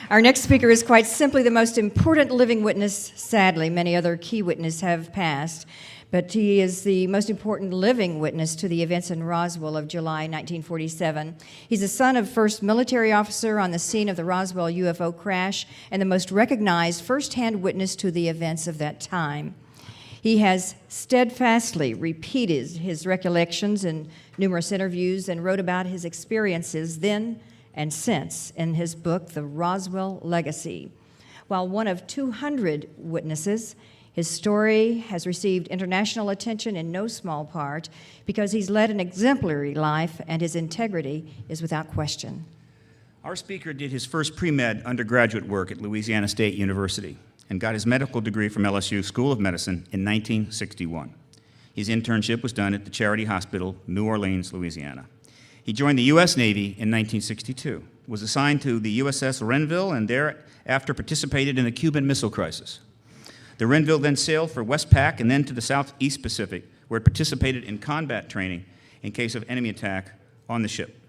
Our next speaker is quite simply the most important living witness. Sadly, many other key witnesses have passed, but he is the most important living witness to the events in Roswell of July 1947. He's the son of first military officer on the scene of the Roswell UFO crash and the most recognized first-hand witness to the events of that time. He has steadfastly repeated his recollections in numerous interviews and wrote about his experiences then and since in his book, The Roswell Legacy. While one of 200 witnesses, his story has received international attention in no small part because he's led an exemplary life and his integrity is without question. Our speaker did his first pre-med undergraduate work at Louisiana State University and got his medical degree from LSU School of Medicine in 1961. His internship was done at the Charity Hospital, New Orleans, Louisiana. He joined the U.S. Navy in 1962, was assigned to the USS Renville, and thereafter participated in the Cuban Missile Crisis. The Renville then sailed for Westpac and then to the Southeast Pacific, where it participated in combat training in case of enemy attack on the ship.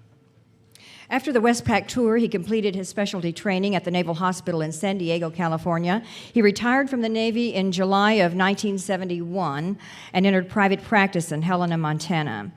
After the Westpac tour, he completed his specialty training at the Naval Hospital in San Diego, California. He retired from the Navy in July of 1971 and entered private practice in Helena, Montana.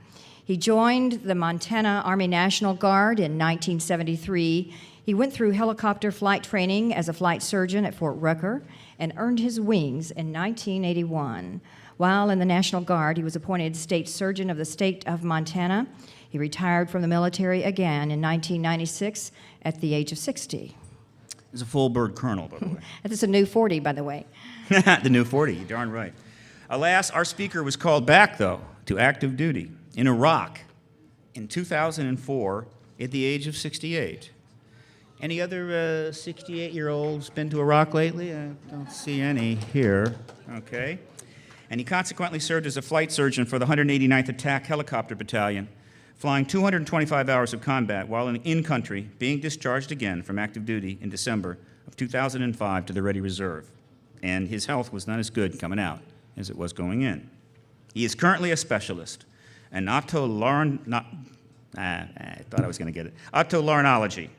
He joined the Montana Army National Guard in 1973. He went through helicopter flight training as a flight surgeon at Fort Rucker and earned his wings in 1981. While in the National Guard, he was appointed State Surgeon of the state of Montana. He retired from the military again in 1996 at the age of 60. He's a full bird colonel, by the way. That's a new 40, by the way. The new 40, you're darn right. Alas, our speaker was called back, though, to active duty in Iraq in 2004 at the age of 68. Any other 68-year-olds been to Iraq lately? I don't see any here. Okay. And he consequently served as a flight surgeon for the 189th Attack Helicopter Battalion, flying 225 hours of combat while in-country, being discharged again from active duty in December of 2005 to the Ready Reserve. And his health was not as good coming out as it was going in. He is currently a specialist in otolaryngology.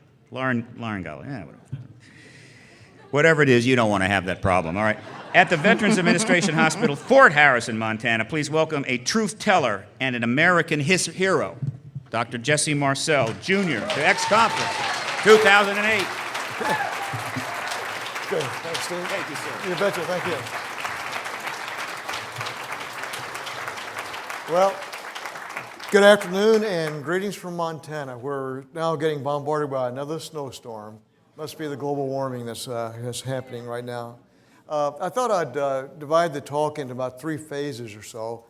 Whatever it is, you don't want to have that problem, all right? At the Veterans Administration Hospital, Fort Harrison, Montana, please welcome a truth teller and an American hero, Dr. Jesse Marcel, Jr., to X-Conference 2008. Good. Thanks, Steve. Thank you, sir. You betcha. Thank you. Well, good afternoon and greetings from Montana. We're now getting bombarded by another snowstorm. Must be the global warming that's happening right now. I thought I'd divide the talk into about 3 phases or so.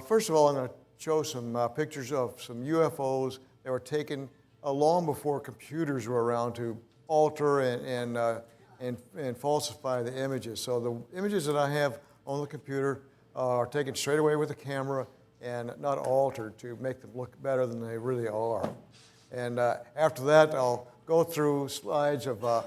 First of all, I'm going to show some pictures of some UFOs that were taken long before computers were around to alter and falsify the images. So the images that I have on the computer are taken straight away with the camera and not altered to make them look better than they really are. And after that, I'll go through slides of the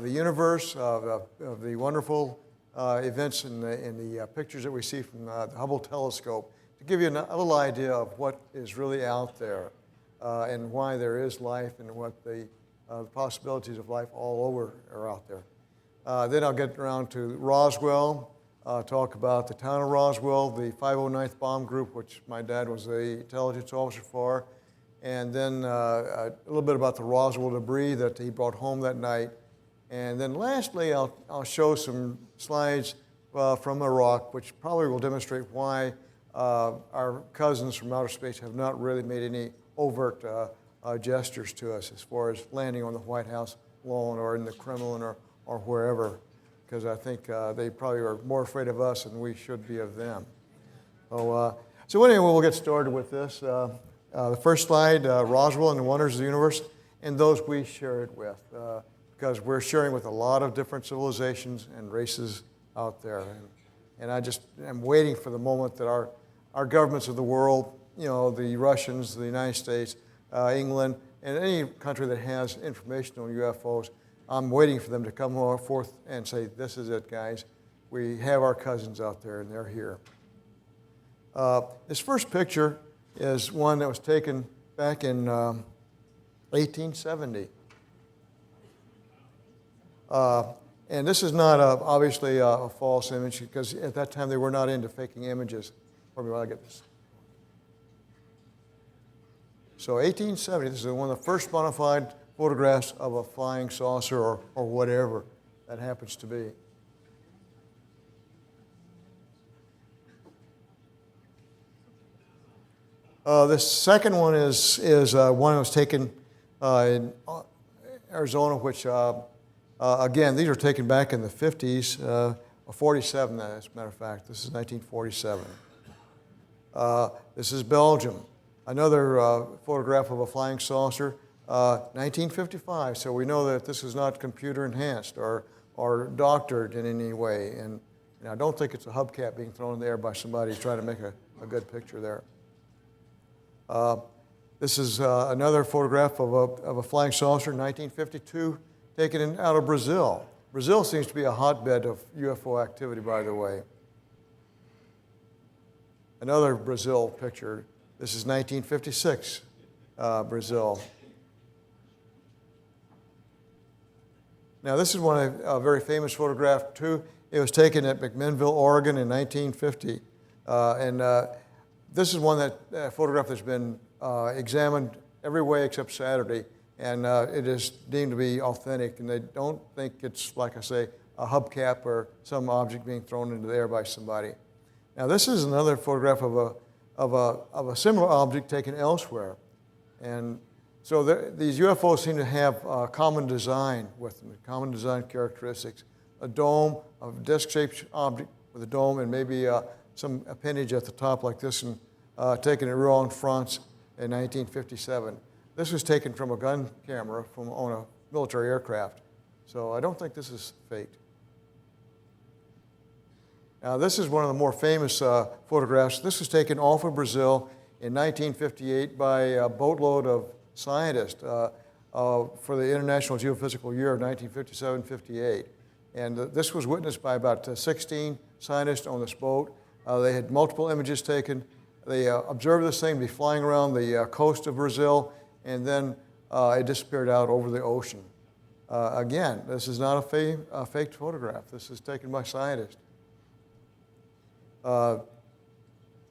universe, of the wonderful events in the pictures that we see from the Hubble telescope to give you a little idea of what is really out there and why there is life and what the possibilities of life all over are out there. Then I'll get around to Roswell, talk about the town of Roswell, the 509th Bomb Group, which my dad was the intelligence officer for, and then a little bit about the Roswell debris that he brought home that night. And then lastly, I'll show some slides from Iraq, which probably will demonstrate why our cousins from outer space have not really made any overt gestures to us as far as landing on the White House lawn or in the Kremlin or wherever, because I think they probably are more afraid of us than we should be of them. So anyway, we'll get started with this. The first slide, Roswell and the Wonders of the Universe, and those we share it with, because we're sharing with a lot of different civilizations and races out there. And I just am waiting for the moment that our governments of the world, the Russians, the United States, England, and any country that has information on UFOs, I'm waiting for them to come forth and say, this is it, guys. We have our cousins out there, and they're here. This first picture is one that was taken back in 1870. And this is not obviously a false image because at that time they were not into faking images. Let me get this. So 1870, this is one of the first bona fide photographs of a flying saucer or whatever that happens to be. This second one is one that was taken in Arizona, which, again, these are taken back in the 50s, or 47, as a matter of fact. This is 1947. This is Belgium. Another photograph of a flying saucer, 1955. So we know that this is not computer enhanced or doctored in any way. And I don't think it's a hubcap being thrown in the air by somebody who's trying to make a good picture there. This is another photograph of a flying saucer, 1952, taken out of Brazil. Brazil seems to be a hotbed of UFO activity, by the way. Another Brazil picture. This is 1956, Brazil. Now, this is a very famous photograph, too. It was taken at McMinnville, Oregon in 1950. This is a photograph that's been examined every way except Saturday, and it is deemed to be authentic, and they don't think it's, like I say, a hubcap or some object being thrown into the air by somebody. Now, this is another photograph of a similar object taken elsewhere, and so these UFOs seem to have common design with them, common design characteristics. A dome, a disc-shaped object with a dome, and maybe some appendage at the top like this one, taken at Rouen, France in 1957. This was taken from a gun camera on a military aircraft. So I don't think this is faked. Now this is one of the more famous photographs. This was taken off of Brazil in 1958 by a boatload of scientists for the International Geophysical Year of 1957-58. And this was witnessed by about 16 scientists on this boat. They had multiple images taken. They observed this thing be flying around the coast of Brazil, and then it disappeared out over the ocean. Again, this is not a faked photograph. This is taken by scientists.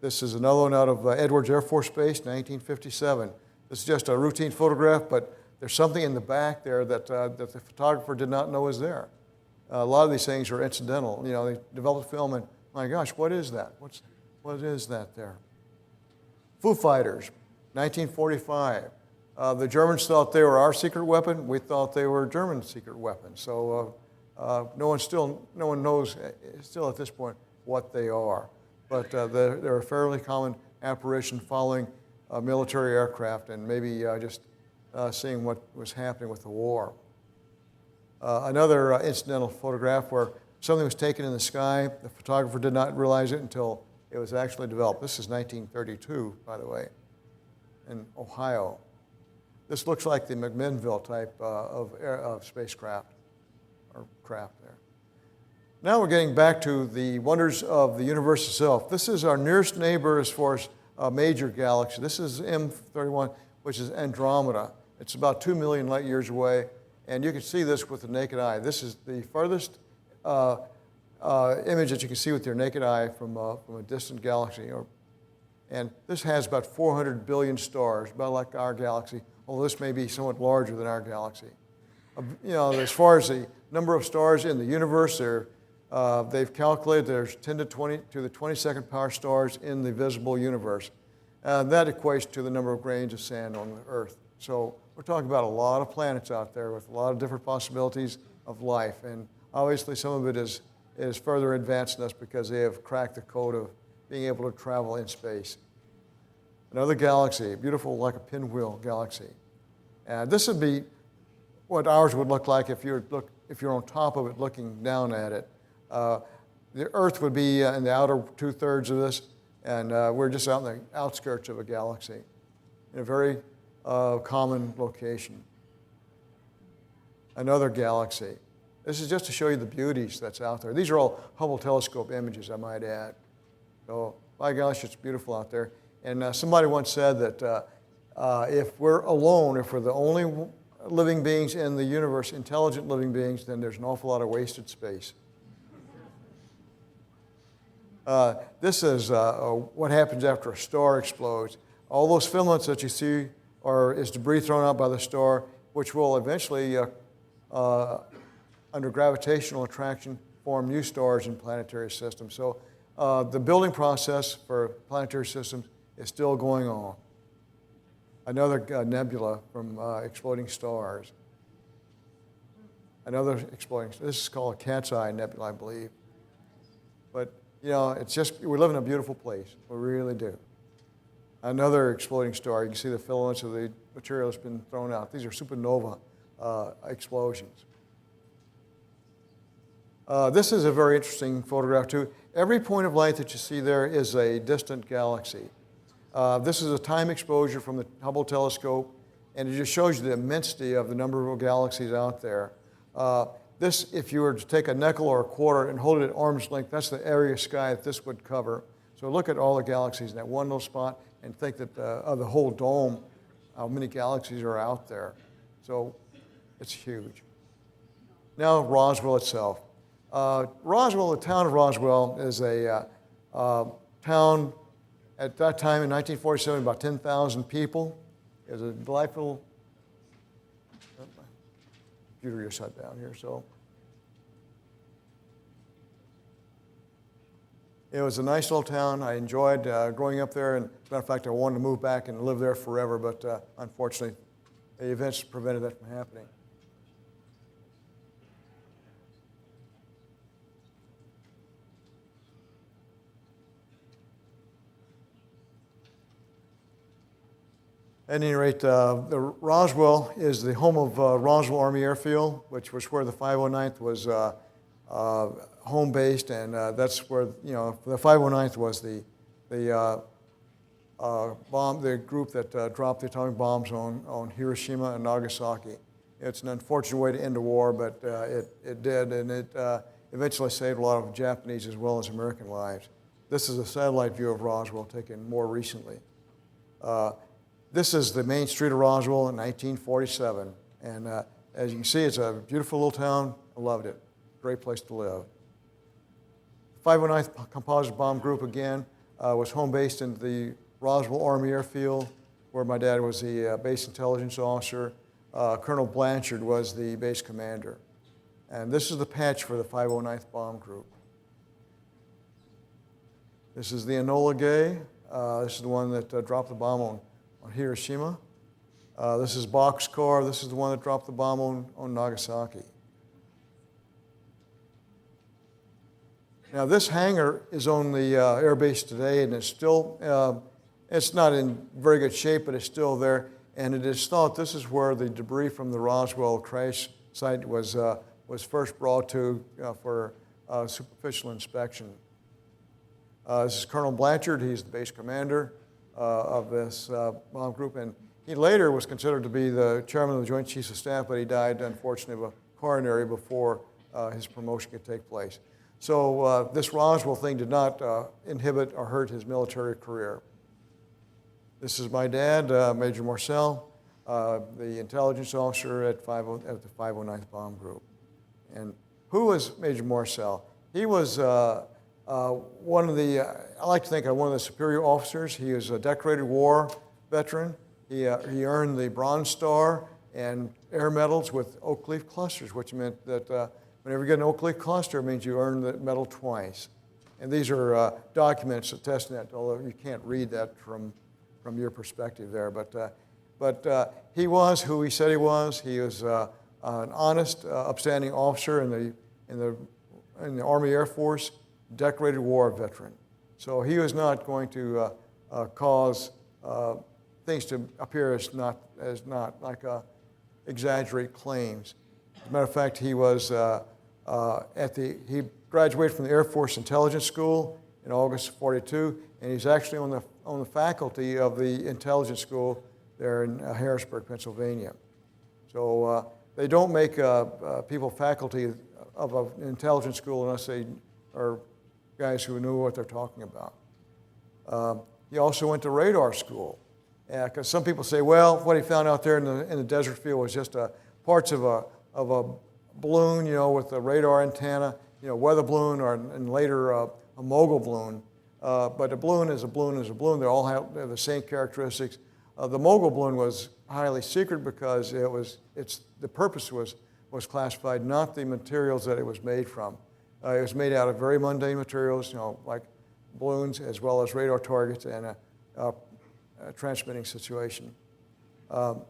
This is another one out of Edwards Air Force Base, 1957. This is just a routine photograph, but there's something in the back there that the photographer did not know was there. A lot of these things are incidental. You know, they develop film and, my gosh, what is that? What is that there? Foo Fighters, 1945. The Germans thought they were our secret weapon. We thought they were German secret weapons. So no one knows still at this point what they are. But they're a fairly common apparition following military aircraft and maybe just seeing what was happening with the war. Another incidental photograph where something was taken in the sky. The photographer did not realize it until it was actually developed. This is 1932, by the way, in Ohio. This looks like the McMinnville type of spacecraft or craft there. Now we're getting back to the wonders of the universe itself. This is our nearest neighbor as far as a major galaxy. This is M31, which is Andromeda. It's about 2 million light years away, and you can see this with the naked eye. This is the farthest image that you can see with your naked eye from a distant galaxy. And this has about 400 billion stars, about like our galaxy, although this may be somewhat larger than our galaxy. You know, as far as the number of stars in the universe, they've calculated there's 10 to the 22nd power stars in the visible universe. That equates to the number of grains of sand on the Earth. So we're talking about a lot of planets out there with a lot of different possibilities of life. And obviously some of it is further advanced than us because they have cracked the code of being able to travel in space. Another galaxy, beautiful like a pinwheel galaxy. This would be what ours would look like if you're on top of it looking down at it. The Earth would be in the outer 2/3 of this, and we're just out in the outskirts of a galaxy in a very common location. Another galaxy. This is just to show you the beauties that's out there. These are all Hubble telescope images, I might add. So, by gosh, it's beautiful out there. And somebody once said that if we're alone, if we're the only living beings in the universe, intelligent living beings, then there's an awful lot of wasted space. This is what happens after a star explodes. All those filaments that you see is debris thrown out by the star, which will eventually, under gravitational attraction, form new stars in planetary systems. So the building process for planetary systems is still going on. Another nebula from exploding stars. Another exploding, this is called a Cat's Eye Nebula, I believe. But, you know, it's just, we live in a beautiful place. We really do. Another exploding star, you can see the filaments of the material that's been thrown out. These are supernova explosions. This is a very interesting photograph, too. Every point of light that you see there is a distant galaxy. This is a time exposure from the Hubble telescope, and it just shows you the immensity of the number of galaxies out there. This, if you were to take a nickel or a quarter and hold it at arm's length, that's the area of sky that this would cover. So look at all the galaxies in that one little spot and think that of the whole dome, how many galaxies are out there. So it's huge. Now Roswell itself. Roswell, the town of Roswell, is a town at that time in 1947, about 10,000 people. It was a delightful, my computer just shut down here, so. It was a nice little town. I enjoyed growing up there, and as a matter of fact, I wanted to move back and live there forever, but unfortunately, the events prevented that from happening. At any rate, the Roswell is the home of Roswell Army Airfield, which was where the 509th was home based, and that's where, you know, the 509th was the group that dropped the atomic bombs on Hiroshima and Nagasaki. It's an unfortunate way to end a war, but it did, and it eventually saved a lot of Japanese as well as American lives. This is a satellite view of Roswell taken more recently. This is the main street of Roswell in 1947, and as you can see, it's a beautiful little town. I loved it. Great place to live. 509th Composite Bomb Group, again, was home based in the Roswell Army Airfield, where my dad was the base intelligence officer. Colonel Blanchard was the base commander. And this is the patch for the 509th Bomb Group. This is the Enola Gay. This is the one that dropped the bomb on Hiroshima. This is Boxcar. This is the one that dropped the bomb on Nagasaki. Now, this hangar is on the air base today, and it's still, it's not in very good shape, but it's still there. And it is thought this is where the debris from the Roswell crash site was first brought to for superficial inspection. This is Colonel Blanchard. He's the base commander of this bomb group, and he later was considered to be the chairman of the Joint Chiefs of Staff, but he died, unfortunately, of a coronary before his promotion could take place. So this Roswell thing did not inhibit or hurt his military career. This is my dad, Major Marcel, the intelligence officer at the 509th Bomb Group. And who was Major Marcel? He was one of the, I like to think of one of the superior officers. He was a decorated war veteran. He earned the Bronze Star and air medals with oak leaf clusters, which meant that whenever you get an oak leaf cluster, it means you earn the medal twice. And these are documents attesting that, although you can't read that from your perspective there. But he was who he said he was. He was an honest, upstanding officer in the Army Air Force, decorated war veteran. So he was not going to cause things to appear as not like exaggerate claims. As a matter of fact, he was he graduated from the Air Force Intelligence School in August of '42, and he's actually on the faculty of the intelligence school there in Harrisburg, Pennsylvania. So they don't make people faculty of an intelligence school unless they are guys who know what they're talking about. He also went to radar school. Because some people say, well, what he found out there in the desert field was just parts of a balloon, with a radar antenna, weather balloon, and later a mogul balloon. But a balloon is a balloon is a balloon. They all have the same characteristics. The mogul balloon was highly secret because the purpose was classified, not the materials that it was made from. It was made out of very mundane materials, like balloons as well as radar targets and a transmitting situation. Now,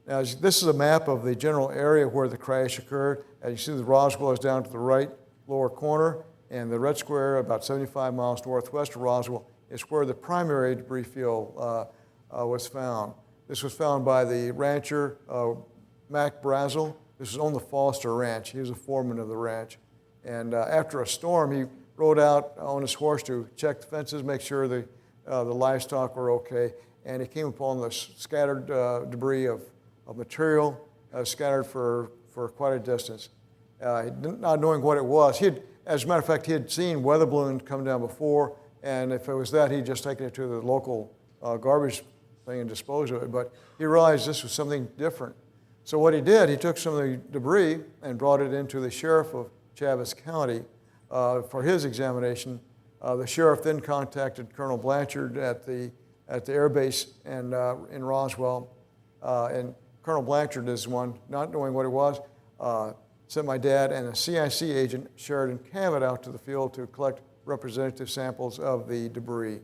this is a map of the general area where the crash occurred. As you see, the Roswell is down to the right lower corner, and the red square, about 75 miles northwest of Roswell, is where the primary debris field was found. This was found by the rancher, Mac Brazel. This was on the Foster Ranch. He was a foreman of the ranch. And after a storm, he rode out on his horse to check the fences, make sure the livestock were okay. And he came upon the scattered debris of material scattered for quite a distance. Not knowing what it was. As a matter of fact, he had seen weather balloons come down before, and if it was that, he'd just taken it to the local garbage thing and disposed of it. But he realized this was something different. So what he did, he took some of the debris and brought it into the sheriff of Chaves County for his examination. The sheriff then contacted Colonel Blanchard at the air base and in Roswell, and Colonel Blanchard is the one, not knowing what it was, sent my dad and a CIC agent, Sheridan Cavett, out to the field to collect representative samples of the debris.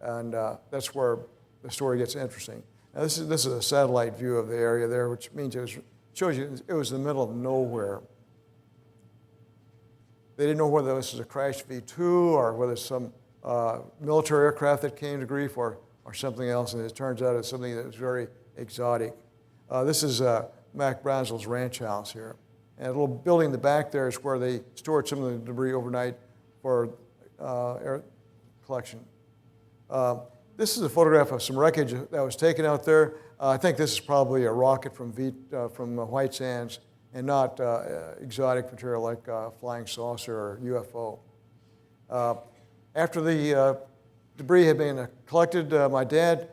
And that's where the story gets interesting. Now, this is a satellite view of the area there, which means shows you it was in the middle of nowhere. They didn't know whether this was a crashed V-2 or whether it's some military aircraft that came to grief or something else, and it turns out it's something that was very exotic. This is Mac Brazel's ranch house here. And a little building in the back there is where they stored some of the debris overnight for air collection. This is a photograph of some wreckage that was taken out there. I think this is probably a rocket from White Sands and not exotic material like flying saucer or UFO. After the debris had been collected, my dad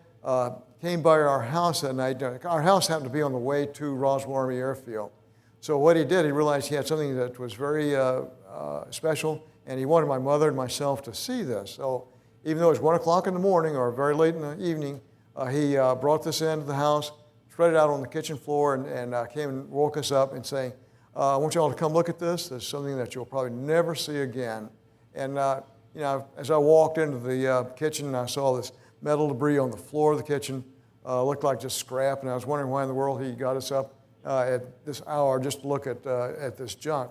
came by our house that night. Our house happened to be on the way to Roswell Army Airfield. So what he did, he realized he had something that was very special, and he wanted my mother and myself to see this. So even though it was 1 o'clock in the morning or very late in the evening, he brought this into the house, spread it out on the kitchen floor, and came and woke us up and saying, I want you all to come look at this. This is something that you'll probably never see again. And as I walked into the kitchen, I saw this metal debris on the floor of the kitchen. Looked like just scrap, and I was wondering why in the world he got us up at this hour just to look at this junk.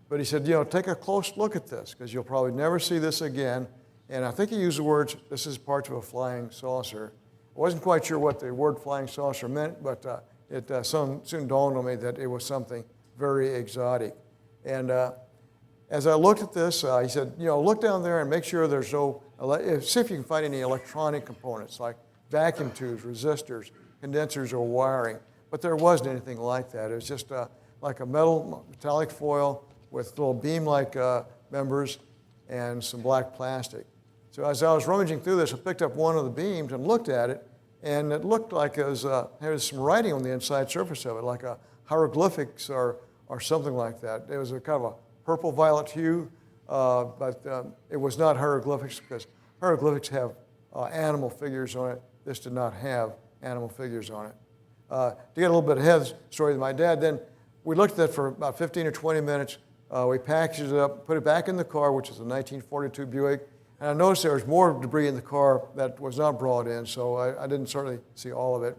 But he said, take a close look at this, because you'll probably never see this again. And I think he used the words, this is part of a flying saucer. I wasn't quite sure what the word flying saucer meant, but it soon dawned on me that it was something very exotic. And as I looked at this, he said, look down there and make sure there's see if you can find any electronic components like vacuum tubes, resistors, condensers, or wiring. But there wasn't anything like that. It was just like a metallic foil with little beam-like members and some black plastic. So as I was rummaging through this, I picked up one of the beams and looked at it, and it looked like there was some writing on the inside surface of it, like a hieroglyphics or something like that. It was a kind of a purple-violet hue, but it was not hieroglyphics, because hieroglyphics have animal figures on it. This did not have animal figures on it. To get a little bit ahead of the story with my dad, then we looked at that for about 15 or 20 minutes. We packaged it up, put it back in the car, which is a 1942 Buick. And I noticed there was more debris in the car that was not brought in, so I didn't certainly see all of it.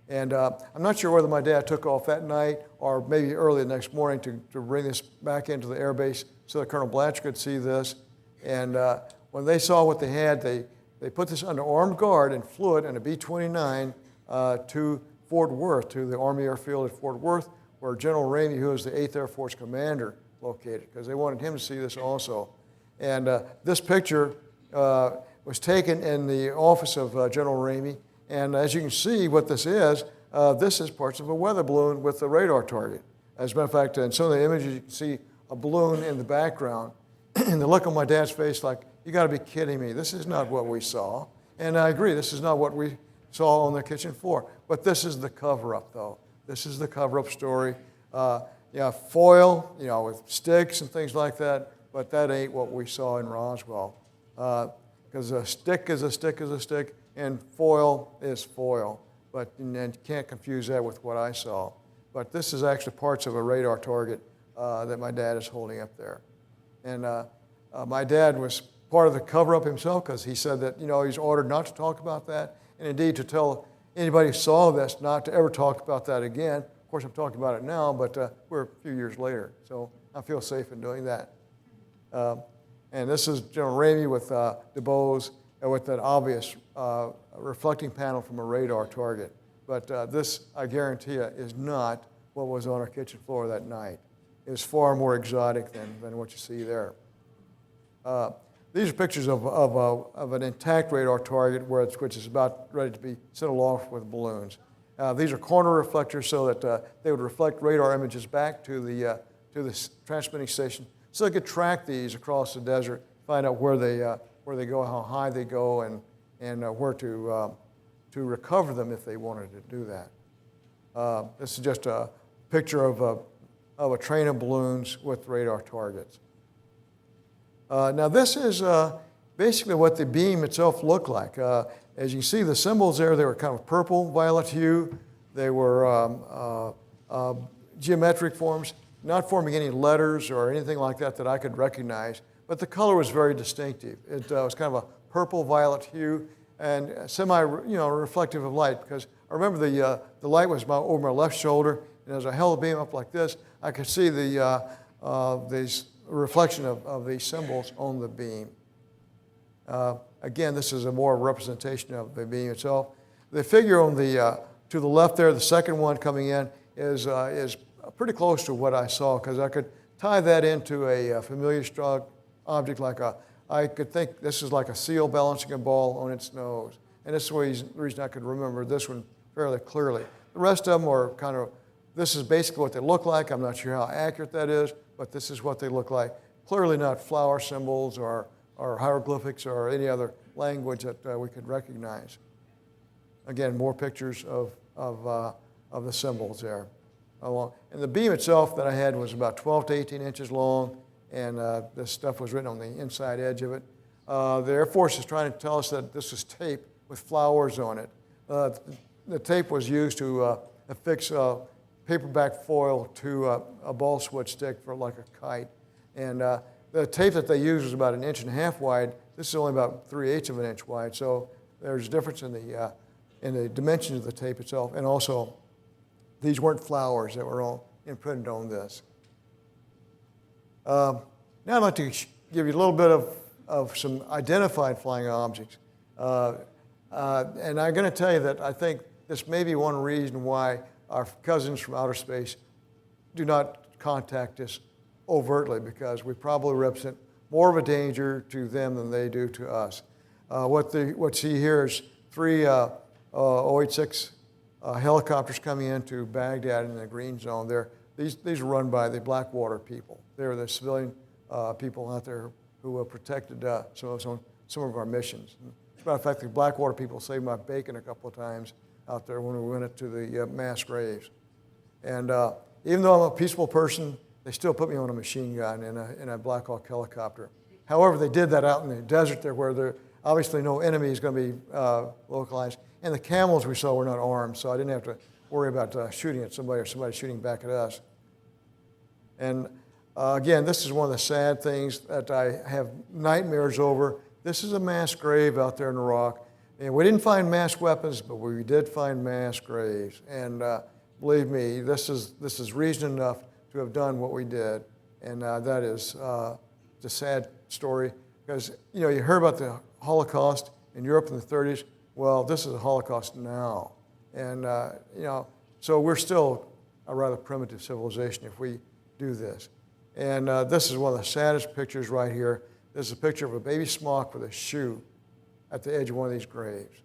And I'm not sure whether my dad took off that night or maybe early the next morning to bring this back into the air base so that Colonel Blanchard could see this. And when they saw what they had, they put this under armed guard and flew it in a B-29 to Fort Worth, to the Army Airfield at Fort Worth, where General Ramey, who was the 8th Air Force commander, located, because they wanted him to see this also. And this picture was taken in the office of General Ramey. And as you can see what this is parts of a weather balloon with a radar target. As a matter of fact, in some of the images, you can see a balloon in the background. And the look on my dad's face like, you got to be kidding me. This is not what we saw. And I agree, this is not what we saw on the kitchen floor. But this is the cover-up, though. This is the cover-up story. Foil, with sticks and things like that, but that ain't what we saw in Roswell. Because a stick is a stick is a stick, and foil is foil. And you can't confuse that with what I saw. But this is actually parts of a radar target that my dad is holding up there. And my dad was part of the cover-up himself because he said that, he's ordered not to talk about that, and indeed to tell anybody who saw this not to ever talk about that again. Of course, I'm talking about it now, but we're a few years later, so I feel safe in doing that. And this is General Ramey with DeBose with that obvious reflecting panel from a radar target. But this, I guarantee you, is not what was on our kitchen floor that night. It was far more exotic than what you see there. These are pictures of an intact radar target which is about ready to be sent aloft with balloons. These are corner reflectors so that they would reflect radar images back to the transmitting station, so they could track these across the desert, find out where they go, how high they go, and where to recover them if they wanted to do that. This is just a picture of a train of balloons with radar targets. Now this is basically what the beam itself looked like. As you can see, the symbols there, they were kind of purple, violet hue. They were geometric forms, not forming any letters or anything like that I could recognize, but the color was very distinctive. It was kind of a purple, violet hue and reflective of light, because I remember the light was over my left shoulder, and as I held the beam up like this, I could see these reflection of these symbols on the beam. Again, this is a more representation of the beam itself. The figure on to the left there, the second one coming in, is pretty close to what I saw, because I could tie that into a familiar struck object I could think this is like a seal balancing a ball on its nose. And this is the reason I could remember this one fairly clearly. The rest of them are this is basically what they look like. I'm not sure how accurate that is, but this is what they look like. Clearly not flower symbols or hieroglyphics or any other language that we could recognize. Again, more pictures of the symbols there. And the beam itself that I had was about 12 to 18 inches long, and this stuff was written on the inside edge of it. The Air Force is trying to tell us that this is tape with flowers on it. The tape was used to affix paperback foil to a ball switch stick for like a kite. And the tape that they used was about 1.5 inches wide. This is only about 3/8 of an inch wide. So there's a difference in the dimensions of the tape itself. And also, these weren't flowers that were all imprinted on this. Now I'd like to give you a little bit of some identified flying objects. And I'm going to tell you that I think this may be one reason why our cousins from outer space do not contact us overtly, because we probably represent more of a danger to them than they do to us. What you see here is 3 086 helicopters coming into Baghdad in the green zone there. These are run by the Blackwater people. They're the civilian people out there who have protected some of our missions. As a matter of fact, the Blackwater people saved my bacon a couple of times out there when we went to the mass graves. And even though I'm a peaceful person, they still put me on a machine gun in a Black Hawk helicopter. However, they did that out in the desert there, where there obviously no enemy is going to be localized. And the camels we saw were not armed, so I didn't have to worry about shooting at somebody or somebody shooting back at us. And again, this is one of the sad things that I have nightmares over. This is a mass grave out there in Iraq. And we didn't find mass weapons, but we did find mass graves. And believe me, this is reason enough to have done what we did. And that is a sad story, because you heard about the Holocaust in Europe in the 30s. Well, this is a Holocaust now. And so we're still a rather primitive civilization if we do this. And this is one of the saddest pictures right here. This is a picture of a baby smock with a shoe at the edge of one of these graves.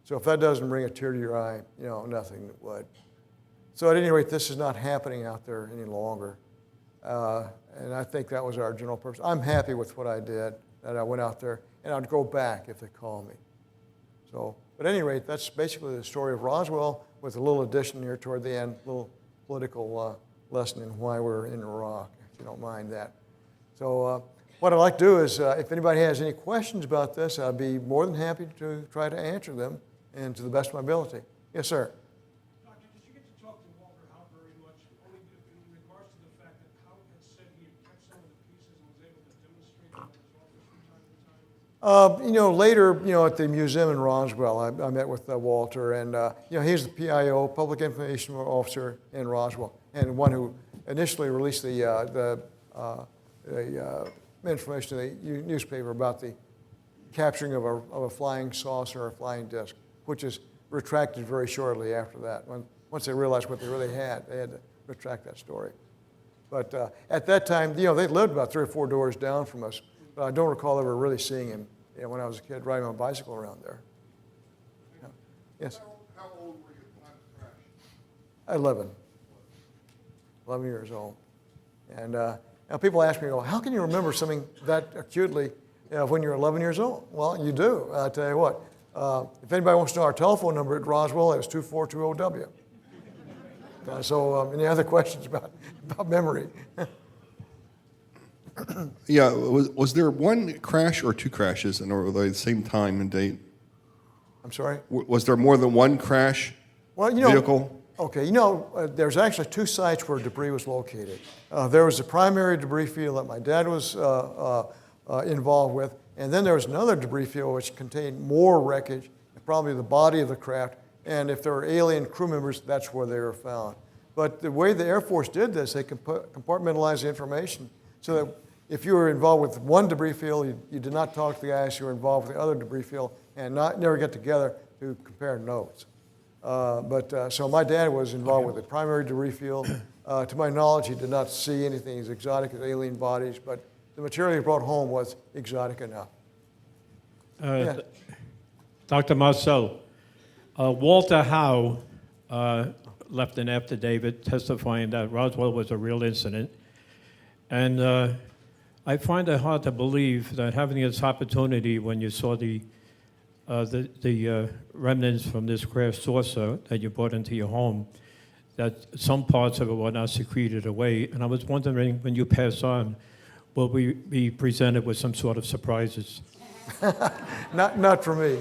So if that doesn't bring a tear to your eye, nothing would. So at any rate, this is not happening out there any longer. And I think that was our general purpose. I'm happy with what I did, that I went out there, and I'd go back if they call me. So, but at any rate, that's basically the story of Roswell with a little addition here toward the end, a little political lesson in why we're in Iraq, if you don't mind that. So what I'd like to do is, if anybody has any questions about this, I'd be more than happy to try to answer them and to the best of my ability. Yes, sir. Doctor, did you get to talk to Walter Howe very much, only in regards to the fact that Howe had said he had kept some of the pieces and was able to demonstrate them in his office from time to time? Later, at the museum in Roswell, I met with Walter, and he's the PIO, Public Information Officer in Roswell, and one who initially released the information to the newspaper about the capturing of a flying saucer or a flying disc, which is retracted very shortly after that. Once they realized what they really had, they had to retract that story. But at that time, they lived about 3 or 4 doors down from us, but I don't recall ever really seeing him when I was a kid riding on a bicycle around there. Yeah. Yes? How old were you at the time of the crash? 11 years old. And now people ask me, well, how can you remember something that acutely when you're 11 years old? Well, you do. I'll tell you what. If anybody wants to know our telephone number at Roswell, it was 2420W. Any other questions about memory? Yeah, was there one crash or 2 crashes, and were they the same time and date? I'm sorry? Was there more than one crash vehicle? Okay, there's actually 2 sites where debris was located. There was the primary debris field that my dad was involved with, and then there was another debris field which contained more wreckage, probably the body of the craft, and if there were alien crew members, that's where they were found. But the way the Air Force did this, they compartmentalized the information so that if you were involved with one debris field, you did not talk to the guys who were involved with the other debris field and never get together to compare notes. So my dad was involved with the primary debris field. To my knowledge, he did not see anything as exotic as alien bodies, but the material he brought home was exotic enough. Yeah. Dr. Marcel, Walter Howe left an affidavit testifying that Roswell was a real incident. And I find it hard to believe that having this opportunity when you saw the remnants from this crashed saucer that you brought into your home, that some parts of it were not secreted away. And I was wondering, when you pass on, will we be presented with some sort of surprises? Not for me.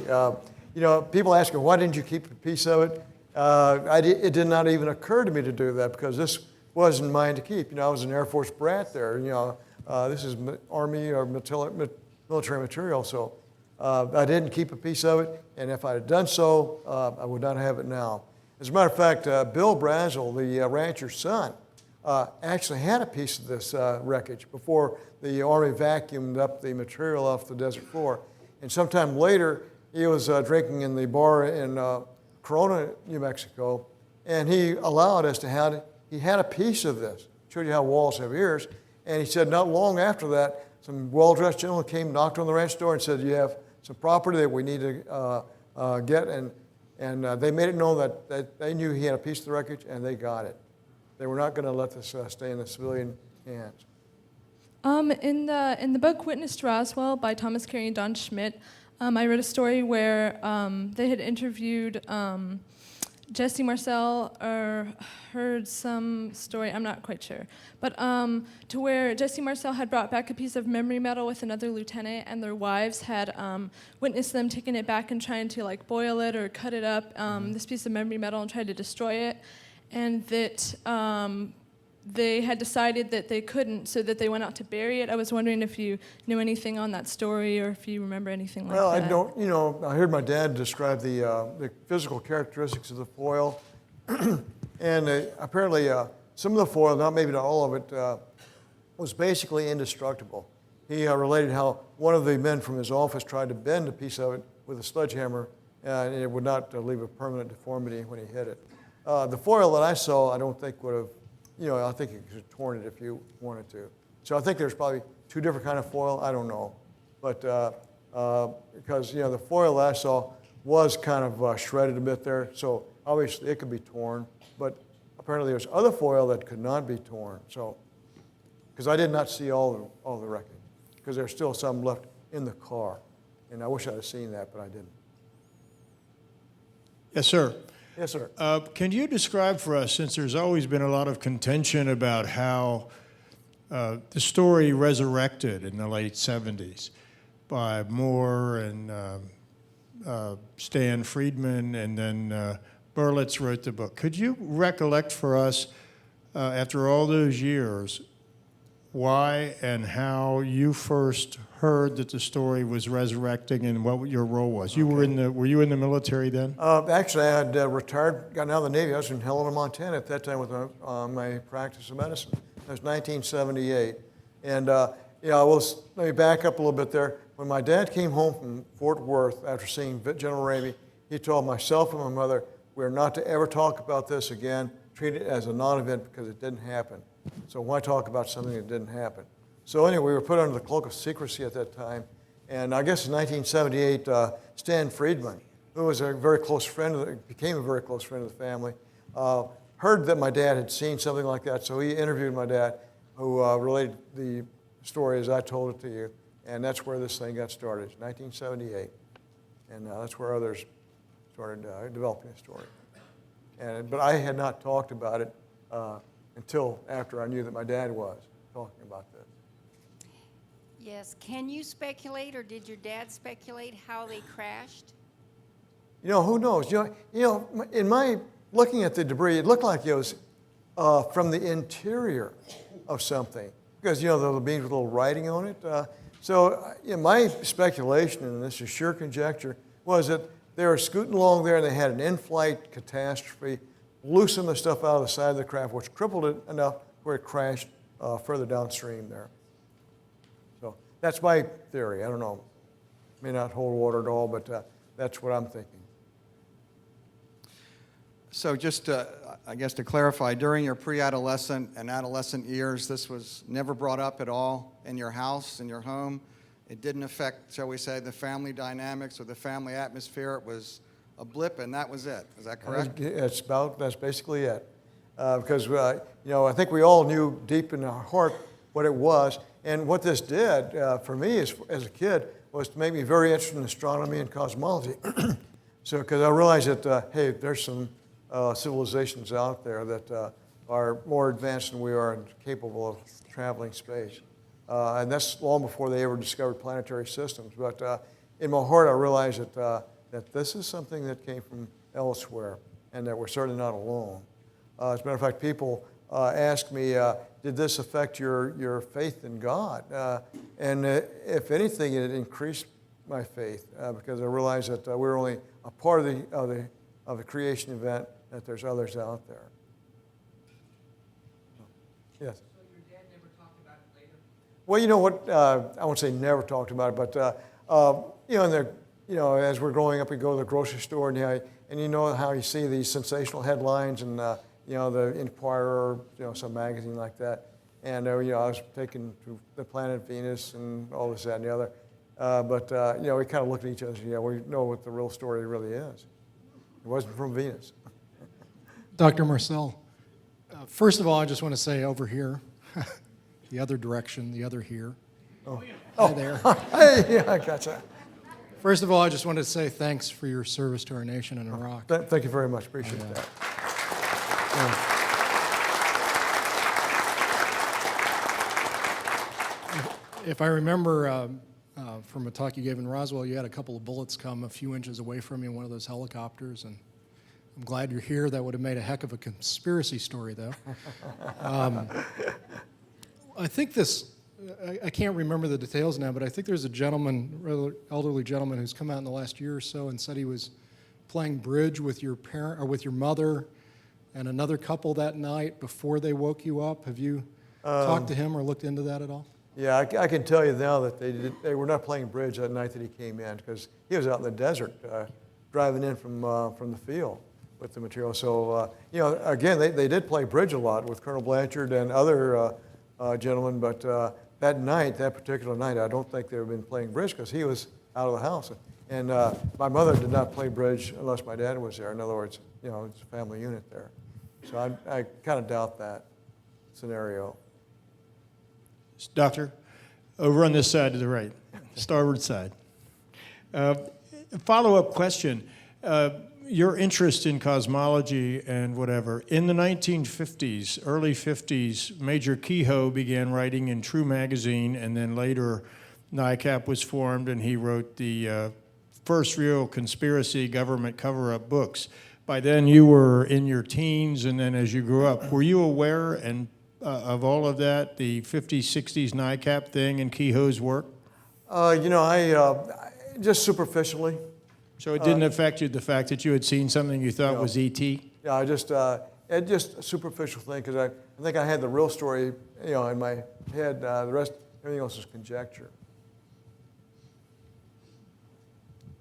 People ask me, why didn't you keep a piece of it? It did not even occur to me to do that because this wasn't mine to keep. I was an Air Force brat there. This is Army or military material, so I didn't keep a piece of it, and if I had done so, I would not have it now. As a matter of fact, Bill Brazel, the rancher's son, actually had a piece of this wreckage before the Army vacuumed up the material off the desert floor. And sometime later, he was drinking in the bar in Corona, New Mexico, and he allowed us to have it. He had a piece of this. Showed you how walls have ears. And he said not long after that, some well-dressed gentleman came, knocked on the ranch door and said, you have some property that we need to get. And they made it known that they knew he had a piece of the wreckage, and they got it. They were not going to let this stay in the civilian hands. In the book Witness to Roswell by Thomas Carey and Don Schmidt, I read a story where they had interviewed Jesse Marcel, or heard some story, I'm not quite sure, but to where Jesse Marcel had brought back a piece of memory metal with another lieutenant, and their wives had witnessed them taking it back and trying to boil it or cut it up, this piece of memory metal, and tried to destroy it, and that they had decided that they couldn't, so that they went out to bury it. I was wondering if you knew anything on that story, or if you remember anything like that. Well, I don't. I heard my dad describe the physical characteristics of the foil, and apparently some of the foil, maybe not all of it, was basically indestructible. He related how one of the men from his office tried to bend a piece of it with a sledgehammer, and it would not leave a permanent deformity when he hit it. The foil that I saw, I don't think would have. I think you could have torn it if you wanted to. So I think there's probably 2 different kind of foil. I don't know. But because, the foil that I saw was kind of shredded a bit there. So obviously it could be torn. But apparently there's other foil that could not be torn. So, because I did not see all the wreckage. Because there's still some left in the car. And I wish I'd have seen that, but I didn't. Yes, sir. Yes, sir. Can you describe for us, since there's always been a lot of contention about how the story resurrected in the late 70s by Moore and Stan Friedman, and then Berlitz wrote the book. Could you recollect for us, after all those years, why and how you first heard that the story was resurrecting and what your role was? You were were you in the military then? Actually, I had retired, got out of the Navy. I was in Helena, Montana at that time with my practice of medicine. That was 1978. And, let me back up a little bit there. When my dad came home from Fort Worth after seeing General Ramey, he told myself and my mother, we're not to ever talk about this again, treat it as a non-event because it didn't happen. So why talk about something that didn't happen? So anyway, we were put under the cloak of secrecy at that time. And I guess in 1978, Stan Friedman, who was a very close friend, became a very close friend of the family, heard that my dad had seen something like that. So he interviewed my dad, who related the story as I told it to you. And that's where this thing got started, 1978. And that's where others started developing the story. But I had not talked about it until after I knew that my dad was talking about this. Yes. Can you speculate, or did your dad speculate how they crashed? Who knows? In my looking at the debris, it looked like it was from the interior of something, because the beams with a little writing on it. My speculation, and this is sheer conjecture, was that they were scooting along there and they had an in-flight catastrophe, loosened the stuff out of the side of the craft, which crippled it enough where it crashed further downstream there. So that's my theory. I don't know. May not hold water at all, but that's what I'm thinking. So just, I guess to clarify, during your pre-adolescent and adolescent years, this was never brought up at all in your house, in your home? It didn't affect, shall we say, the family dynamics or the family atmosphere? It was a blip and that was it. Is that correct? That's basically it. Because, I think we all knew deep in our heart what it was. And what this did for me as a kid was to make me very interested in astronomy and cosmology. Because I realized that, hey, there's some civilizations out there that are more advanced than we are and capable of traveling space. And that's long before they ever discovered planetary systems. But in my heart, I realized that this is something that came from elsewhere and that we're certainly not alone. As a matter of fact, people ask me, did this affect your faith in God? And if anything, it increased my faith because I realized that we're only a part of the creation event, that there's others out there. Yes? So your dad never talked about it later? Well, you know what? I won't say never talked about it, but as we're growing up, we go to the grocery store, and you know how you see these sensational headlines, and the Inquirer, some magazine like that, and I was taken to the planet Venus and all this, that, and the other, but we kind of looked at each other and said, we know what the real story really is. It wasn't from Venus. Dr. Marcel, first of all, I just want to say over here, the other direction, the other here. Oh, Hi there. Hey, yeah, I gotcha. First of all, I just wanted to say thanks for your service to our nation in Iraq. Thank you very much. Appreciate that. If I remember from a talk you gave in Roswell, you had a couple of bullets come a few inches away from you in one of those helicopters, and I'm glad you're here. That would have made a heck of a conspiracy story, though. I think I can't remember the details now, but I think there's a gentleman, rather elderly gentleman, who's come out in the last year or so and said he was playing bridge with your parent or with your mother and another couple that night before they woke you up. Have you talked to him or looked into that at all? Yeah, I can tell you now that they were not playing bridge that night that he came in, because he was out in the desert driving in from the field with the material. So, again, they did play bridge a lot with Colonel Blanchard and other gentlemen, but that particular night, I don't think they've been playing bridge because he was out of the house. And my mother did not play bridge unless my dad was there. In other words, it's a family unit there. So I kind of doubt that scenario. Doctor, over on this side to the right, starboard side. Follow-up question. your interest in cosmology and whatever, in the 1950s, early 50s, Major Kehoe began writing in True Magazine, and then later NICAP was formed, and he wrote the first real conspiracy government cover-up books. By then, you were in your teens, and then as you grew up, were you aware of all of that, the 50s, 60s NICAP thing and Kehoe's work? I just superficially. So it didn't affect you, the fact that you had seen something you thought No. was ET? Yeah, just a superficial thing, because I think I had the real story, in my head. The rest, everything else is conjecture.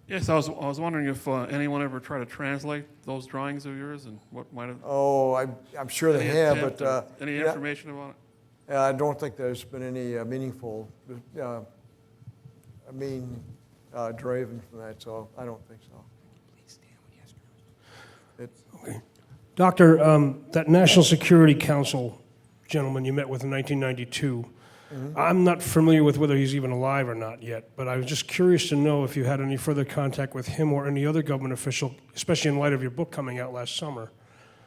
Yes, I was wondering if anyone ever tried to translate those drawings of yours and what might have. Oh, I'm sure they have, attempt but or any yeah, information about it? I don't think there's been any meaningful, driven from that. So I don't think so. Doctor, that National Security Council gentleman you met with in 1992, I'm not familiar with whether he's even alive or not yet, but I was just curious to know if you had any further contact with him or any other government official, especially in light of your book coming out last summer.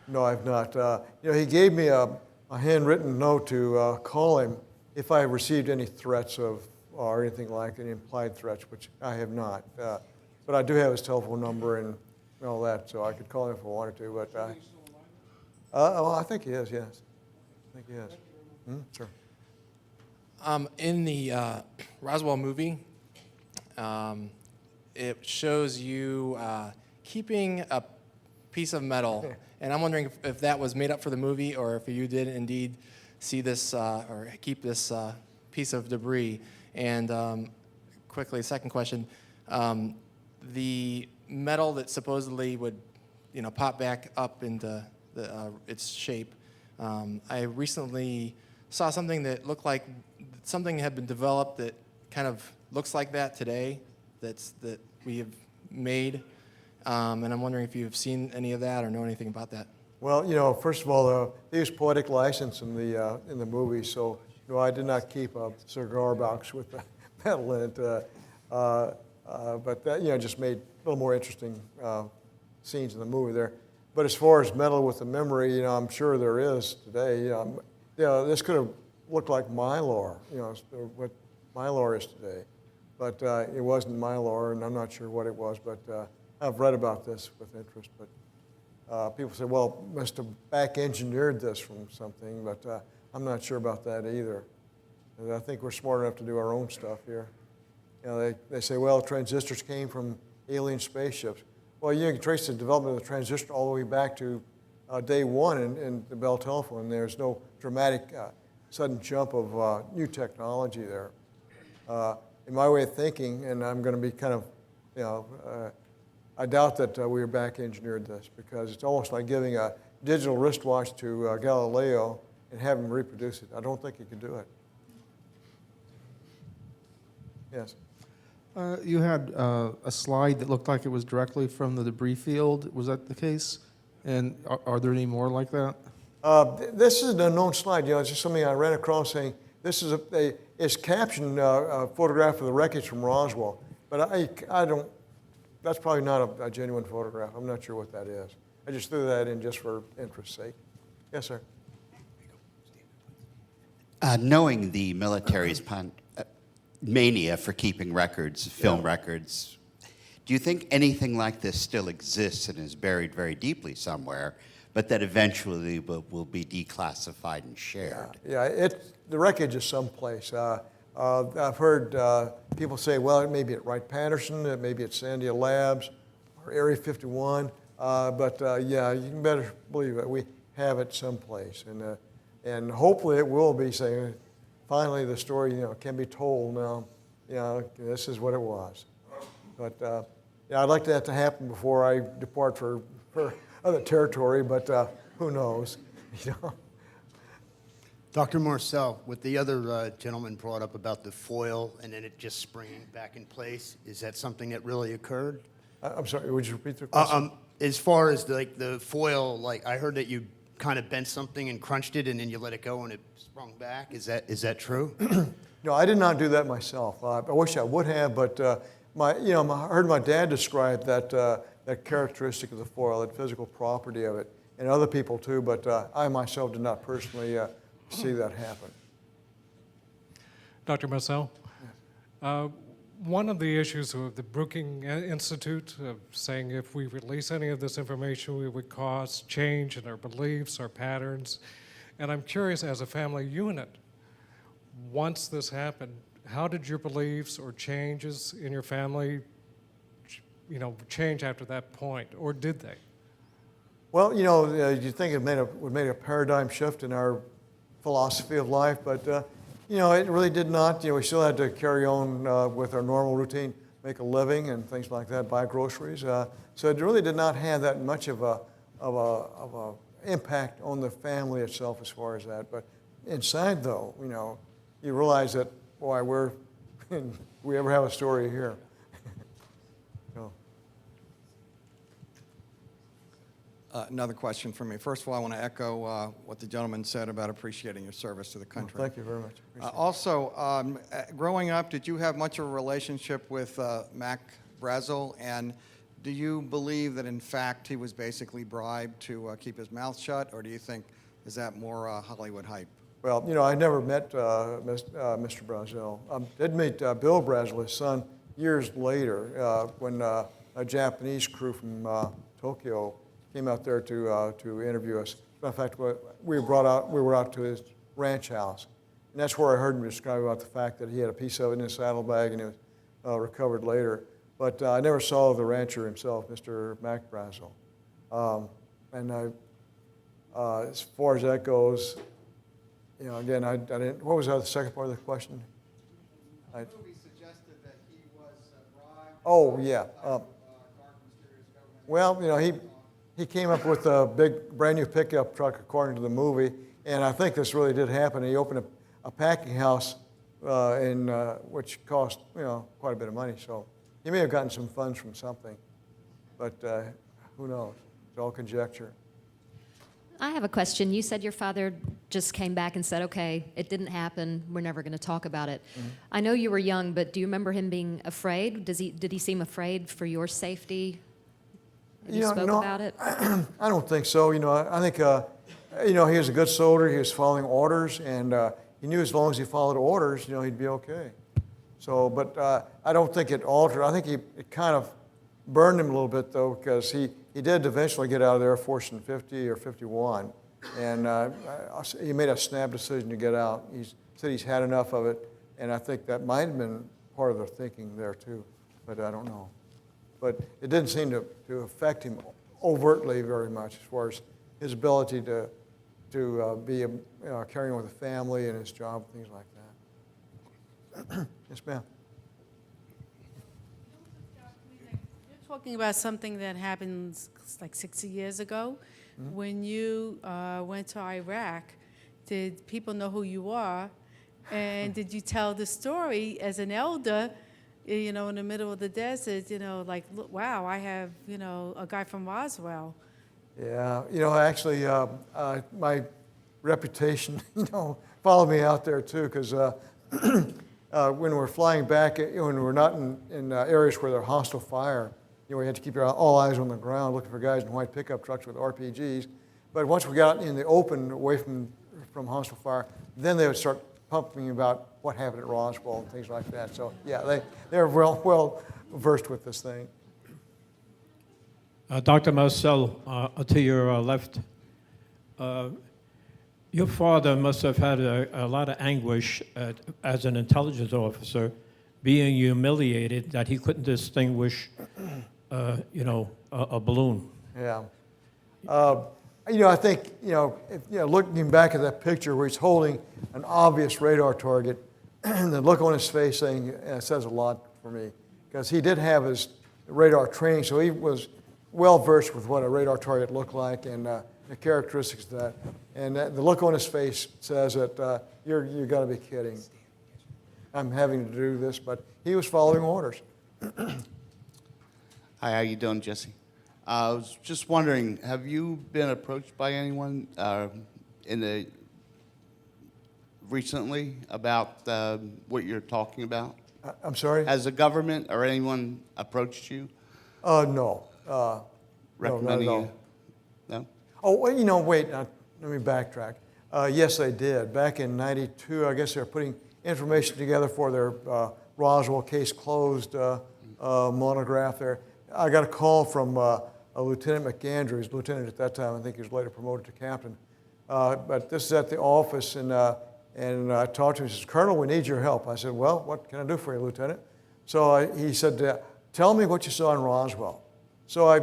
No, I've not. He gave me a handwritten note to call him if I received any threats or anything like any implied threats, which I have not. But I do have his telephone number and all that, so I could call him if I wanted to. But I think he is. Yes, I think he is. Sure. In the Roswell movie, it shows you keeping a piece of metal, and I'm wondering if that was made up for the movie or if you did indeed see this or keep this piece of debris. And quickly, second question, the metal that supposedly would, pop back up into its shape. I recently saw something that looked like something had been developed that kind of looks like that today, that we have made, and I'm wondering if you've seen any of that or know anything about that. Well, first of all, they used poetic license in the movie, so I did not keep a cigar box with the metal in it, but that just made a little more interesting scenes in the movie there. But as far as metal with the memory, I'm sure there is today. This could have looked like mylar, what mylar is today. But it wasn't mylar, and I'm not sure what it was, but I've read about this with interest. But people say, well, must have back-engineered this from something, but I'm not sure about that either. And I think we're smart enough to do our own stuff here. They say, well, transistors came from alien spaceships. Well, you can trace the development of the transistor all the way back to day one in the Bell telephone. There's no dramatic sudden jump of new technology there. In my way of thinking, and I'm going to be kind of, I doubt that we back-engineered this, because it's almost like giving a digital wristwatch to Galileo and have him reproduce it. I don't think he could do it. Yes. You had a slide that looked like it was directly from the debris field. Was that the case? And are there any more like that? This is an unknown slide. It's just something I ran across saying this is it's captioned a photograph of the wreckage from Roswell, but I don't. That's probably not a genuine photograph. I'm not sure what that is. I just threw that in just for interest's sake. Yes, sir. Knowing the military's mania for keeping records, film records, do you think anything like this still exists and is buried very deeply somewhere, but that eventually will be declassified and shared? Yeah, the wreckage is someplace. I've heard people say, well, it may be at Wright-Patterson, it may be at Sandia Labs, or Area 51, but yeah, you can better believe it. We have it someplace, and hopefully it will be saying, finally the story can be told now. This is what it was. But I'd like that to happen before I depart for other territory, but who knows? Dr. Marcel, what the other gentleman brought up about the foil and then it just springing back in place, is that something that really occurred? I'm sorry, would you repeat the question? As far as the foil, I heard that you kind of bent something and crunched it and then you let it go and it sprung back. Is that true? No, I did not do that myself. I wish I would have, but I heard my dad describe that that characteristic of the foil, that physical property of it, and other people too, but I myself did not personally see that happen. Dr. Marcel, one of the issues with the Brookings Institute of saying if we release any of this information, we would cause change in our beliefs, our patterns. And I'm curious, as a family unit, once this happened, how did your beliefs or changes in your family, change after that point, or did they? Well, you think it would make a paradigm shift in our philosophy of life, but it really did not. We still had to carry on with our normal routine, make a living and things like that, buy groceries. So it really did not have that much of a impact on the family itself as far as that. But inside, though, you realize that, boy, we ever have a story here. Another question for me. First of all, I want to echo what the gentleman said about appreciating your service to the country. Well, thank you very much. Also, growing up, did you have much of a relationship with Mac Brazel? And do you believe that, in fact, he was basically bribed to keep his mouth shut? Or do you think, is that more Hollywood hype? Well, I never met Mr. Brazel. Did meet Bill Brazel, his son, years later when a Japanese crew from Tokyo came out there to interview us. In fact, we were out to his ranch house, and that's where I heard him describe about the fact that he had a piece of it in his saddlebag and it was recovered later. But I never saw the rancher himself, Mr. Mac Brazel. As far as that goes, again, I didn't. What was the second part of the question? The movie suggested that he was bribed. Oh yeah. Well, he came up with a big, brand new pickup truck, according to the movie, and I think this really did happen. He opened a packing house, which cost quite a bit of money. So he may have gotten some funds from something, but who knows? It's all conjecture. I have a question. You said your father just came back and said, okay, it didn't happen. We're never going to talk about it. Mm-hmm. I know you were young, but do you remember him being afraid? Did he seem afraid for your safety? Have you spoke about it? I don't think so. I think, he was a good soldier. He was following orders, and he knew as long as he followed orders, he'd be okay. So, but I don't think it altered. I think it kind of burned him a little bit, though, because he did eventually get out of the Air Force in 50 or 51, and he made a snap decision to get out. He said he's had enough of it, and I think that might have been part of their thinking there, too, but I don't know. But it didn't seem to affect him overtly very much as far as his ability to be carrying on with the family and his job, things like that. Yes, ma'am. You're talking about something that happened like 60 years ago. Mm-hmm. When you went to Iraq, did people know who you are? And did you tell the story as an elder, in the middle of the desert, like, look, wow, I have, a guy from Roswell. Yeah, actually, my reputation, followed me out there too, because when we're flying back, when we're not in areas where there's hostile fire, we had to keep all eyes on the ground, looking for guys in white pickup trucks with RPGs. But once we got in the open, away from hostile fire, then they would start pumping about what happened at Roswell and things like that. So yeah, they're well versed with this thing. Dr. Marcel, to your left, your father must have had a lot of anguish as an intelligence officer, being humiliated that he couldn't distinguish, a balloon. Yeah. I think, looking back at that picture where he's holding an obvious radar target, the look on his face says a lot for me, because he did have his radar training, so he was well versed with what a radar target looked like and the characteristics of that. And the look on his face says that you got to be kidding. I'm having to do this, but he was following orders. Hi, how you doing, Jesse? I was just wondering, have you been approached by anyone recently about what you're talking about? I'm sorry? Has the government or anyone approached you? No. No, not at recommending all. you? No? Oh, well, you know, wait, let me backtrack. Yes, they did. Back in '92, I guess they were putting information together for their Roswell case closed monograph there. I got a call from Lieutenant McAndrews, lieutenant at that time. I think he was later promoted to captain. But this is at the office, and I talked to him. He says, "Colonel, we need your help." I said, "Well, what can I do for you, Lieutenant?" So he said, "Tell me what you saw in Roswell." So I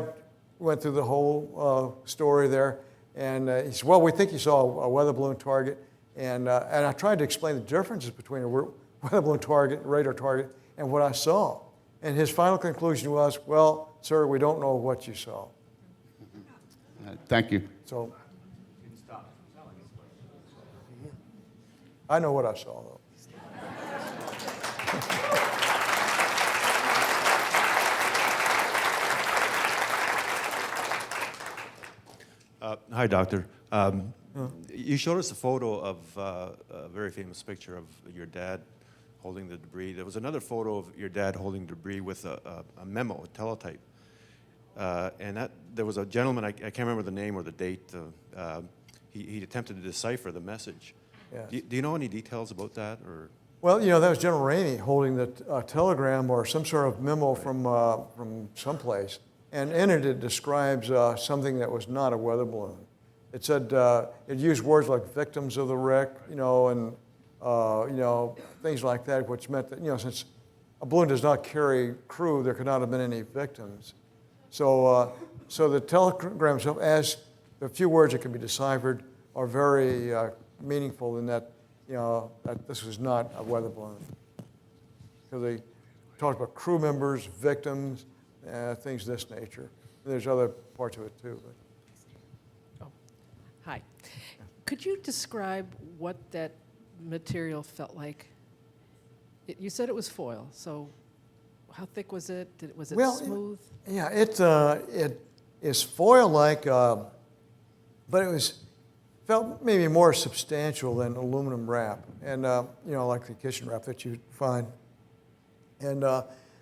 went through the whole story there, and he said, "Well, we think you saw a weather balloon target," and I tried to explain the differences between a weather balloon target, radar target, and what I saw. And his final conclusion was, "Well, sir, we don't know what you saw." Thank you. So I know what I saw, though. Hi, Doctor. You showed us a photo of a very famous picture of your dad holding the debris. There was another photo of your dad holding debris with a memo, a teletype. And there was a gentleman, I can't remember the name or the date, he attempted to decipher the message. Yes. Do you know any details about that? Or? Well, you know, that was General Ramey holding the telegram or some sort of memo from someplace. And in it describes something that was not a weather balloon. It said, it used words like victims of the wreck, you know, and, you know, things like that, which meant that, you know, since a balloon does not carry crew, there could not have been any victims. So, so the telegram itself, as the few words that can be deciphered, are very meaningful in that, you know, that this was not a weather balloon. Because they talked about crew members, victims, things of this nature. There's other parts of it too. But. Hi. Could you describe what that material felt like? You said it was foil, so how thick was it? Was it smooth? Yeah, it is foil-like, but it felt maybe more substantial than aluminum wrap, and you know, like the kitchen wrap that you find. And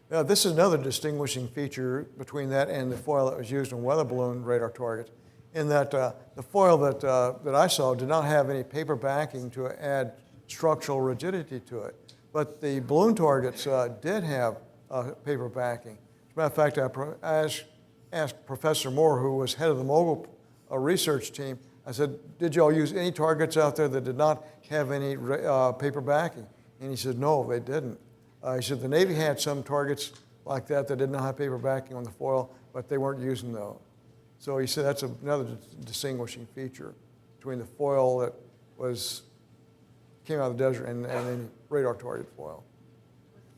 this is another distinguishing feature between that and the foil that was used in weather balloon radar targets, in that the foil that I saw did not have any paper backing to add structural rigidity to it. But the balloon targets did have paper backing. As a matter of fact, I asked Professor Moore, who was head of the Mogul research team, I said, "Did y'all use any targets out there that did not have any paper backing?" And he said, "No, they didn't." He said, "The Navy had some targets like that did not have paper backing on the foil, but they weren't using those." So he said that's another distinguishing feature between the foil that came out of the desert and any radar target foil.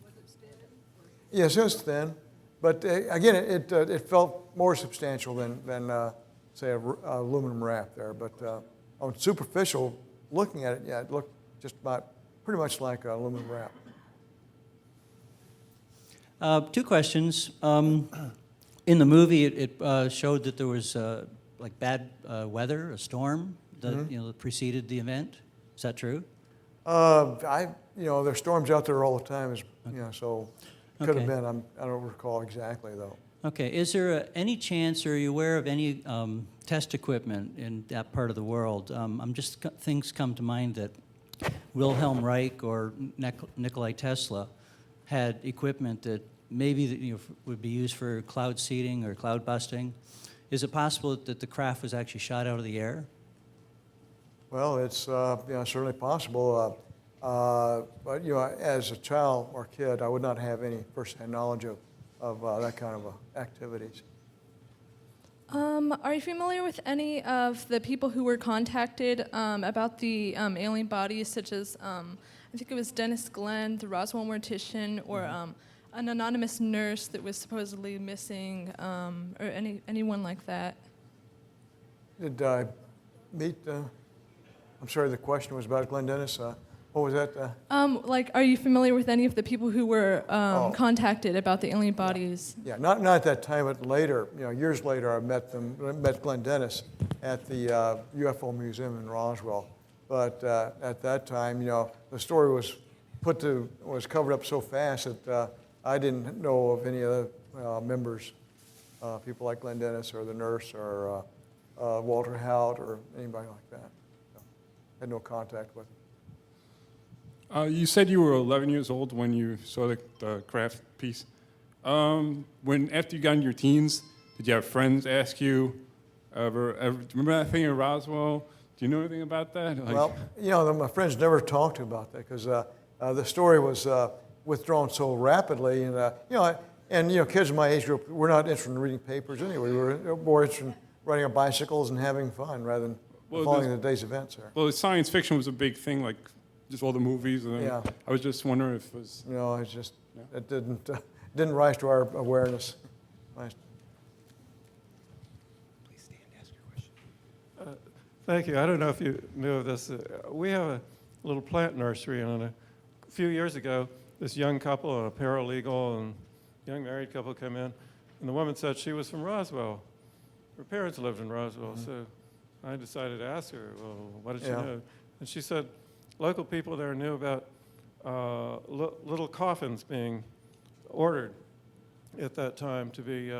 Was it thin? Yes, it was thin, but again, it felt more substantial than say, aluminum wrap there. But on superficial, looking at it, yeah, it looked just about pretty much like aluminum wrap. Two questions. In the movie, it showed that there was like bad weather, a storm that that preceded the event. Is that true? You know, there's storms out there all the time, so it could have been. I don't recall exactly though. Okay. Is there any chance, or are you aware of any test equipment in that part of the world? Things come to mind that Wilhelm Reich or Nikola Tesla had equipment that maybe would be used for cloud seeding or cloud busting. Is it possible that the craft was actually shot out of the air? Well, it's certainly possible. But as a child or kid, I would not have any first-hand knowledge of that kind of activities. Are you familiar with any of the people who were contacted about the alien bodies, such as I think it was Dennis Glenn, the Roswell mortician, or an anonymous nurse that was supposedly missing, or anyone like that? Did I meet? I'm sorry, the question was about Glenn Dennis. What was that? Are you familiar with any of the people who were contacted about the alien bodies? Yeah, not at that time, but later, years later, I met Glenn Dennis at the UFO Museum in Roswell. But at that time, the story was covered up so fast that I didn't know of any other members people like Glenn Dennis or the nurse or Walter Hout or anybody like that. So, had no contact with him. You said you were 11 years old when you saw the craft piece. After you got in your teens, did you have friends ask you ever remember that thing in Roswell? Do you know anything about that? Well, my friends never talked to me about that because the story was withdrawn so rapidly, and kids in my age group, we're not interested in reading papers anyway. We're more interested in riding our bicycles and having fun rather than following the day's events there. Well, science fiction was a big thing, like just all the movies. And Yeah. I was just wondering if it was. It's just it didn't rise to our awareness. Thank you. I don't know if you knew of this. We have a little plant nursery, and a few years ago, this young couple, a paralegal and young married couple, came in, and the woman said she was from Roswell. Her parents lived in Roswell, so I decided to ask her, well, what did she know? And she said local people there knew about little coffins being ordered at that time to be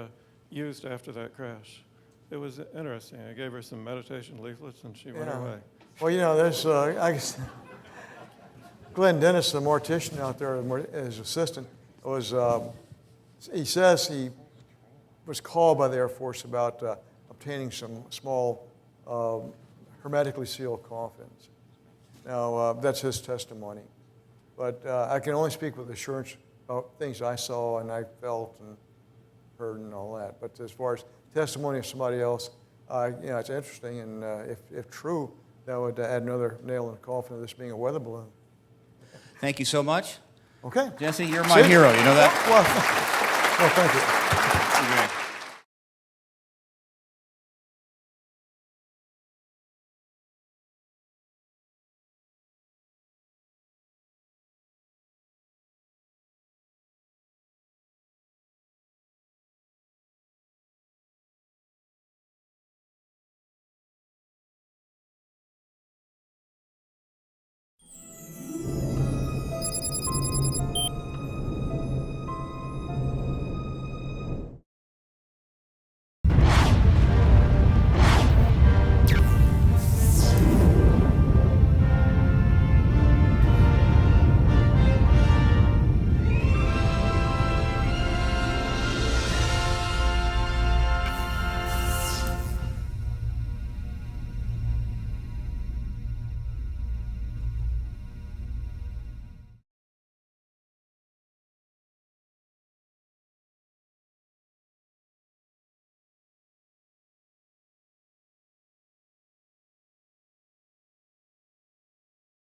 used after that crash. It was interesting. I gave her some meditation leaflets, and she went away. Well, there's, I guess, Glenn Dennis, the mortician out there, his assistant, he says he was called by the Air Force about obtaining some small hermetically sealed coffins. Now, that's his testimony. But I can only speak with assurance about things I saw and I felt and heard and all that. But as far as testimony of somebody else, it's interesting, and if true, that would add another nail in the coffin of this being a weather balloon. Thank you so much. Okay. Jesse, you're my hero. You know that? Well, thank you.